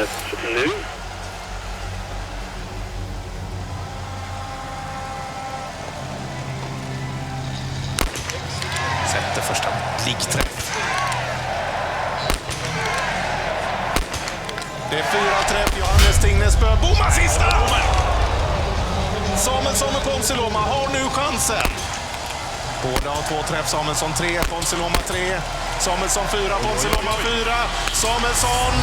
startfältet nu. Sätter första blikträff. Det är 4-3, Johannes Tingnesbø bommar sista! Samuelsson och Ponsiluoma har nu chansen. Båda har 2 träff, Samuelsson 3, Ponsiluoma 3. Samuelsson 4, Ponsiluoma 4. Samuelsson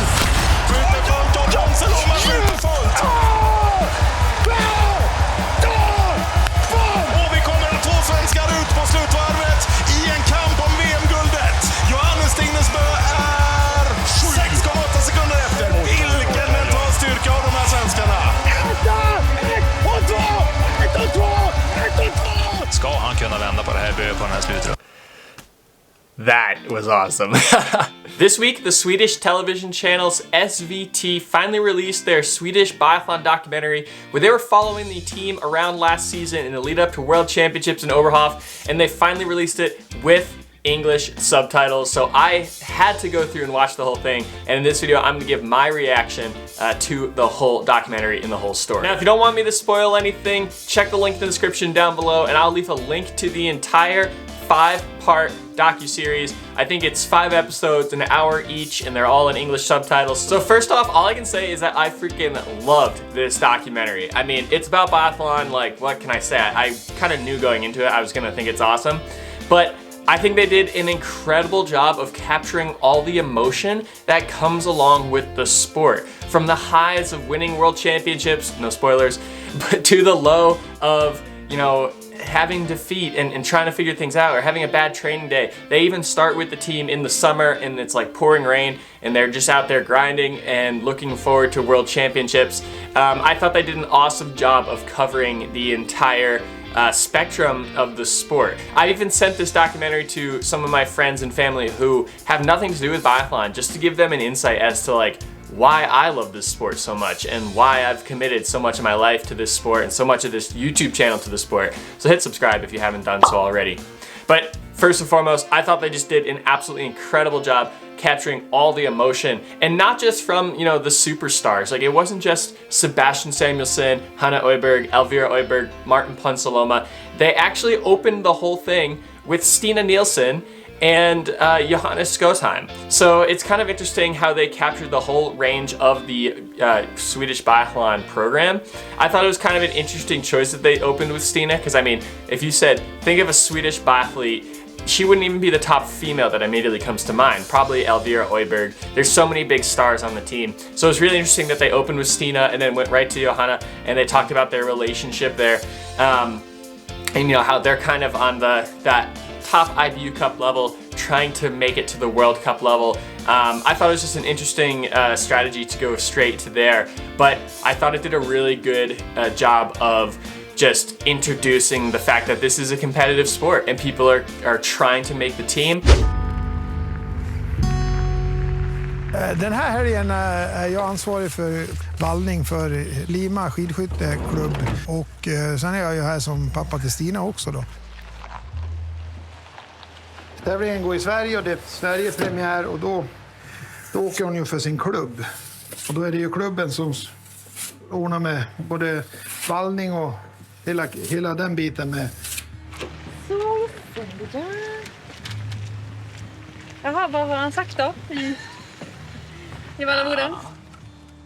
skjuter fullt och Ponsiluoma skjuter fullt. Och vi kommer 2 svenskar ut på slutvarvet i en kamp om VM-guldet. Johannes Tingnesbø är 6,8 sekunder efter. Vilken mental styrka av de här svenskarna. Ska han kunna vända på det här Bö på den här slutrundan? That was awesome. This week, the Swedish television channels SVT finally released their Swedish biathlon documentary where they were following the team around last season in the lead up to World Championships in Oberhof, and they finally released it with English subtitles. So I had to go through and watch the whole thing, and in this video I'm going to give my reaction to the whole documentary and the whole story. Now if you don't want me to spoil anything, check the link in the description down below and I'll leave a link to the entire 5-part docuseries. I think it's 5 episodes, an hour each, and they're all in English subtitles. So first off, all I can say is that I freaking loved this documentary. I mean, it's about biathlon, like, what can I say? I kind of knew going into it I was gonna think it's awesome, but I think they did an incredible job of capturing all the emotion that comes along with the sport. From the highs of winning world championships, no spoilers, but to the low of, you know, having defeat and trying to figure things out, or having a bad training day. They even start with the team in the summer and it's like pouring rain and they're just out there grinding and looking forward to world championships. I thought they did an awesome job of covering the entire spectrum of the sport. I even sent this documentary to some of my friends and family who have nothing to do with biathlon, just to give them an insight as to like why I love this sport so much and why I've committed so much of my life to this sport and so much of this YouTube channel to the sport. So hit subscribe if you haven't done so already. But first and foremost, I thought they just did an absolutely incredible job capturing all the emotion, and not just from, you know, the superstars. Like, it wasn't just Sebastian Samuelsson, Hanna Öberg, Elvira Öberg, Martin Ponsiluoma. They actually opened the whole thing with Stina Nilsson and Johannes Skotheim. So it's kind of interesting how they captured the whole range of the Swedish biathlon program. I thought it was kind of an interesting choice that they opened with Stina, because I mean, if you said, think of a Swedish biathlete, she wouldn't even be the top female that immediately comes to mind. Probably Elvira Öberg. There's so many big stars on the team. So it's really interesting that they opened with Stina and then went right to Johanna, and they talked about their relationship there. And you know, how they're kind of on that top IBU Cup level, trying to make it to the World Cup level. I thought it was just an interesting strategy to go straight to there, but I thought it did a really good job of just introducing the fact that this is a competitive sport and people are trying to make the team. Den här helgen är jag ansvarig för vallning för Lima skidskytteklubb, och sen är jag ju här som pappa till Stina också då. Tävlingen går i Sverige och det är Sveriges premiär, och då åker hon ju för sin klubb. Och då är det ju klubben som ordnar med både vallning och hela den biten med. Så, ja. Jaha, vad har han sagt då i Vallaborden?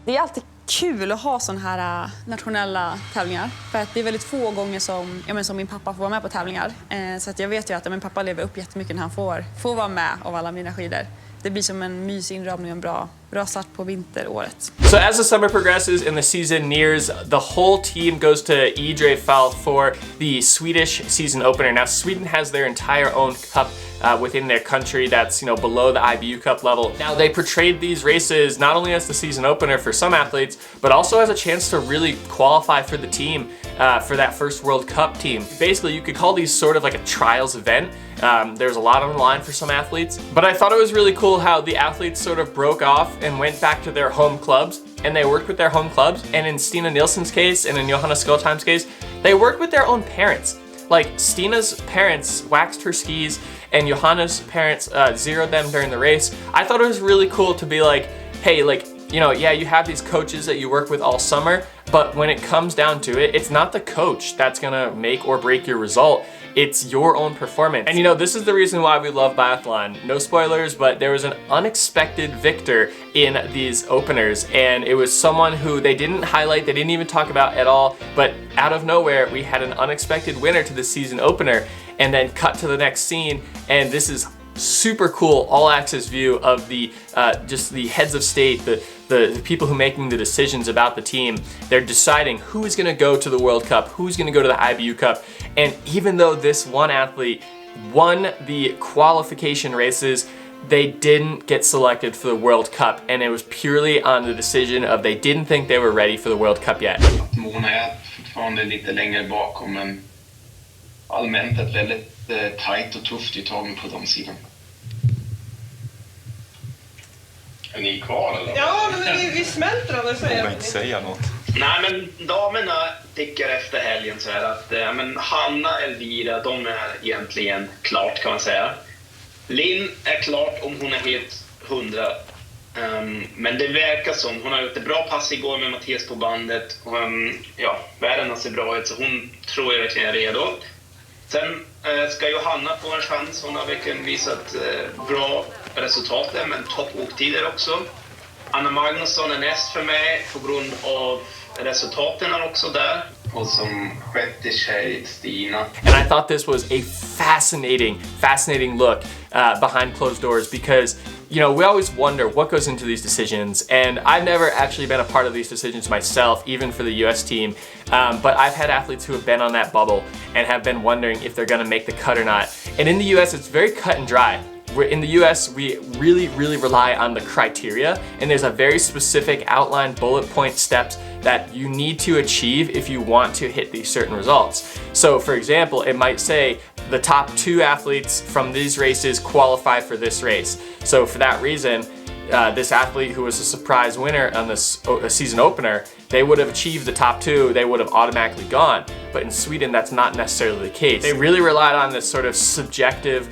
Det är alltid kul att ha såna här nationella tävlingar, för att det är väldigt få gånger som min pappa får vara med på tävlingar. Så att jag vet ju att min pappa lever upp jättemycket när han får vara med av alla mina skidor. Det blir som en mysig inramning och en bra start på vinteråret. So as the summer progresses and the season nears, the whole team goes to Idrefjäll for the Swedish season opener. Now Sweden has their entire own cup within their country that's, you know, below the IBU Cup level. Now they portrayed these races not only as the season opener for some athletes, but also as a chance to really qualify for the team for that first World Cup team. Basically, you could call these sort of like a trials event. There's a lot on the line for some athletes, but I thought it was really cool how the athletes sort of broke off and went back to their home clubs, and they worked with their home clubs. And in Stina Nilsson's case and in Johanna Skotheim's case, they worked with their own parents. Like, Stina's parents waxed her skis and Johanna's parents zeroed them during the race. I thought it was really cool to be like, hey, like, you know, yeah, you have these coaches that you work with all summer, but when it comes down to it, it's not the coach that's gonna make or break your result. It's your own performance. And you know, this is the reason why we love biathlon. No spoilers, but there was an unexpected victor in these openers, and it was someone who they didn't highlight, they didn't even talk about at all, but out of nowhere, we had an unexpected winner to the season opener, and then cut to the next scene, and this is super cool all-access view of the just the heads of state, the people who are making the decisions about the team. They're deciding who is going to go to the World Cup, who's going to go to the IBU Cup. And even though this one athlete won the qualification races, they didn't get selected for the World Cup, and it was purely on the decision of they didn't think they were ready for the World Cup yet. Mona är fortfarande lite längre bakom, men allmänt ett väldigt tajt och tufft uttagning på de sidan. Är ni kvar eller? Ja, men vi smälter alla säger. Jag vill inte säga något. Nej, men damerna tycker efter helgen så här att men Hanna, Elvira, de är egentligen klart kan man säga. Linn är klart om hon är helt 100. Men det verkar som hon har gjort ett bra pass igår med Mattias på bandet. Ja, världen ser bra ut så hon tror jag verkligen är redo. Sen ska Johanna få en chans. Hon har verkligen visat bra resultat där, men toppåktider också. Anna Magnusson är näst för mig på grund av resultaten också där. Och som sjätte tjej, Stina. And I thought this was a fascinating look behind closed doors, because you know, we always wonder what goes into these decisions, and I've never actually been a part of these decisions myself, even for the US team, but I've had athletes who have been on that bubble and have been wondering if they're gonna make the cut or not. And in the US, it's very cut and dry. In the US, we really rely on the criteria, and there's a very specific outline bullet point steps that you need to achieve if you want to hit these certain results. So for example, it might say the top 2 athletes from these races qualify for this race. So for that reason, this athlete who was a surprise winner on this season opener, they would have achieved the top 2, they would have automatically gone. But in Sweden, that's not necessarily the case. They really relied on this sort of subjective,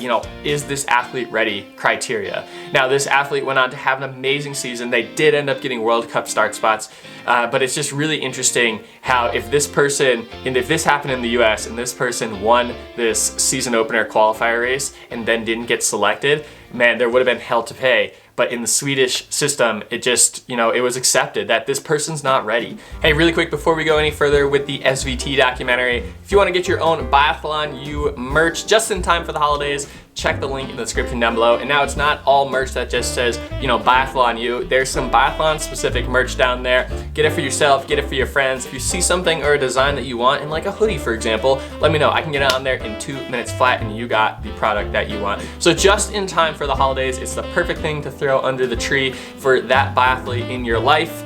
you know, is this athlete ready criteria. Now, this athlete went on to have an amazing season. They did end up getting World Cup start spots, but it's just really interesting how if this person, and if this happened in the US and this person won this season opener qualifier race and then didn't get selected, man, there would have been hell to pay. But in the Swedish system, it just, you know, it was accepted that this person's not ready. Hey, really quick before we go any further with the SVT documentary, if you want to get your own Biathlon U merch just in time for the holidays, check the link in the description down below. And now it's not all merch that just says, you know, Biathlon U. There's some Biathlon specific merch down there. Get it for yourself, get it for your friends. If you see something or a design that you want, in like a hoodie, for example, let me know. I can get it on there in 2 minutes flat and you got the product that you want. So just in time for the holidays, it's the perfect thing to throw under the tree for that biathlete in your life.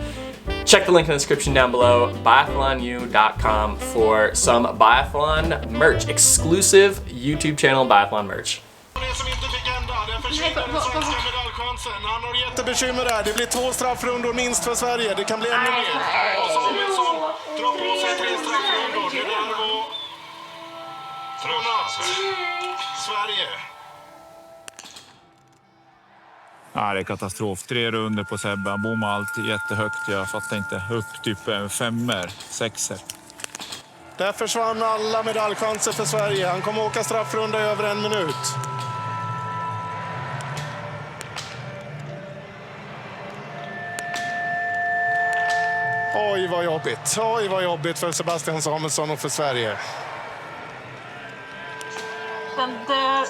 Check the link in the description down below, biathlonu.com, for some Biathlon merch, exclusive YouTube channel Biathlon merch. Som inte fick ända, den försvinner den svenska medaljchansen. Han har jättebekymmer där. Det blir 2 straffrundor minst för Sverige. Det kan bli ännu mer. Och Samuelsson drar på sig 3 straffrundor. Det där var från Sverige. Ja, det är katastrof. 3 runder på Sebbe. Han bommar alltid jättehögt. Jag fattar inte. Upp typ 5-er, 6er. Där försvann alla medaljchanser för Sverige. Han kommer åka straffrunda över 1 minut. Oj, vad jobbigt. Oj, vad jobbigt för Sebastian Samuelsson och för Sverige. Den där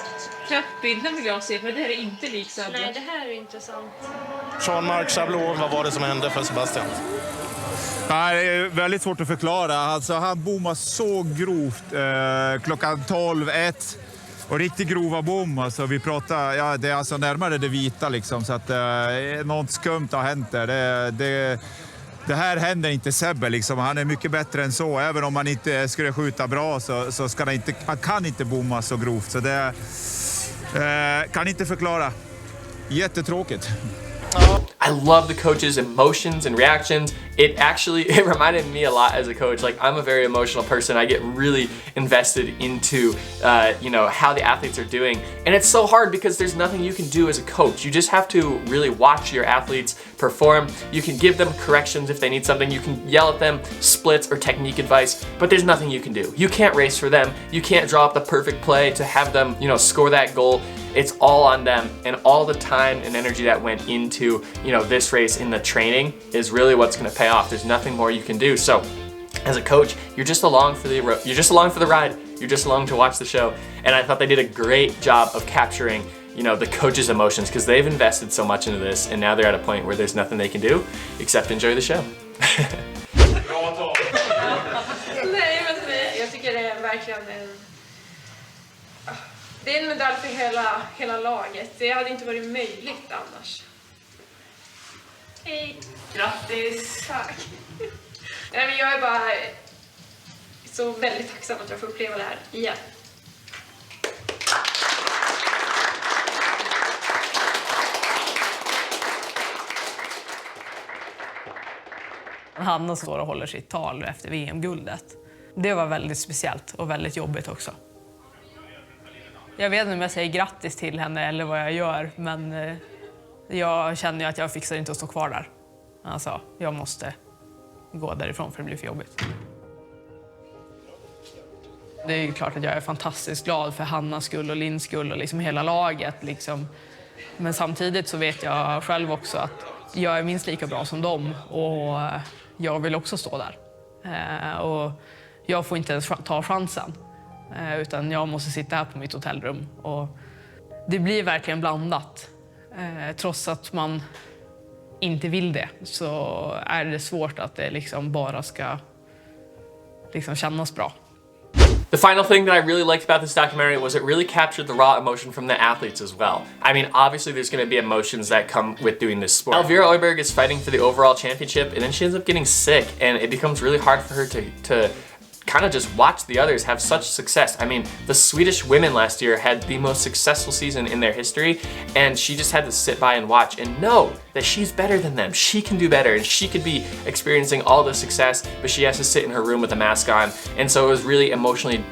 trappbilden vill jag se, för det här är inte liksom. Nej, det här är intressant. Jean-Marc Chablot, vad var det som hände för Sebastian? Nej, det är väldigt svårt att förklara. Alltså, han bommar så grovt klockan 12:01. Och riktigt grova bom. Alltså, vi pratar, ja, det är alltså närmare det vita liksom. Så att något skumt har hänt där. Det här händer inte Sebbe liksom. Han är mycket bättre än så. Även om han inte skulle skjuta bra så ska han kan inte bomma så grovt. Så det kan inte förklara. Jättetråkigt. I love the coaches' emotions and reactions. It reminded me a lot as a coach. Like, I'm a very emotional person. I get really invested into, how the athletes are doing. And it's so hard because there's nothing you can do as a coach. You just have to really watch your athletes perform. You can give them corrections if they need something. You can yell at them splits or technique advice, but there's nothing you can do. You can't race for them. You can't draw up the perfect play to have them, score that goal. It's all on them, and all the time and energy that went into, this race in the training is really what's going to pay off. There's nothing more you can do. So, as a coach, you're just along for the ride. You're just along to watch the show. And I thought they did a great job of capturing, the coaches' emotions, because they've invested so much into this, and now they're at a point where there's nothing they can do except enjoy the show. Jag tycker det är verkligen det är en medalj för hela laget. Det hade inte varit möjligt annars. Hej! Grattis! Tack! Nej, men jag är bara så väldigt tacksam att jag får uppleva det här igen. Hanna står och håller sitt tal efter VM-guldet. Det var väldigt speciellt och väldigt jobbigt också. Jag vet inte om jag säger grattis till henne eller vad jag gör, men jag känner ju att jag fixar inte att stå kvar där. Alltså, jag måste gå därifrån för det blir för jobbigt. Det är ju klart att jag är fantastiskt glad för Hannas skull och Lins skull och liksom hela laget. Liksom. Men samtidigt så vet jag själv också att jag är minst lika bra som dem och jag vill också stå där. Och jag får inte ens ta chansen. Utan jag måste sitta här på mitt hotellrum. Och det blir verkligen blandat. Trots att man inte vill det så är det svårt att det liksom bara ska kännas bra. The final thing that I really liked about this documentary was it really captured the raw emotion from the athletes as well. I mean, obviously there's going to be emotions that come with doing this sport. Elvira Oiberg is fighting for the overall championship, and then she ends up getting sick, and it becomes really hard for her to kind of just watch the others have such success. I mean, the Swedish women last year had the most successful season in their history, and she just had to sit by and watch and know that she's better than them. She can do better, and she could be experiencing all the success, but she has to sit in her room with a mask on. And so it was really emotionally,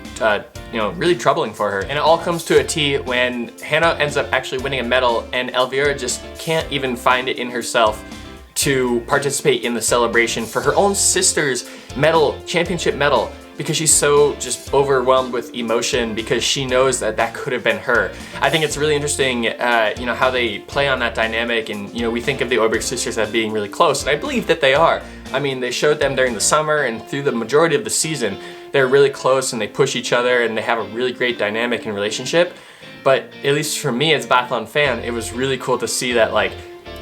really troubling for her. And it all comes to a T when Hannah ends up actually winning a medal, and Elvira just can't even find it in herself to participate in the celebration for her own sister's medal, championship medal, because she's so just overwhelmed with emotion because she knows that that could have been her. I think it's really interesting, how they play on that dynamic, and we think of the Oiberg sisters as being really close, and I believe that they are. I mean, they showed them during the summer and through the majority of the season. They're really close and they push each other and they have a really great dynamic and relationship. But at least for me as a Biathlon fan, it was really cool to see that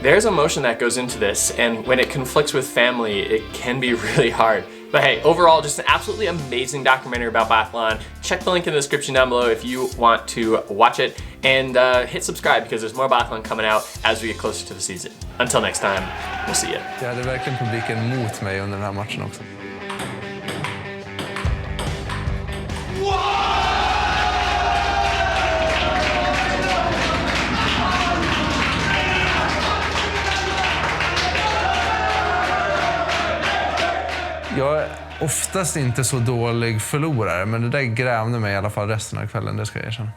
there's emotion that goes into this, and when it conflicts with family, it can be really hard. But hey, overall, just an absolutely amazing documentary about biathlon. Check the link in the description down below if you want to watch it, and hit subscribe because there's more biathlon coming out as we get closer to the season. Until next time, we'll see you. Jag hade verkligen publiken mot mig under den här matchen också. Jag är oftast inte så dålig förlorare, men det där grävde mig i alla fall resten av kvällen, det ska jag erkänna.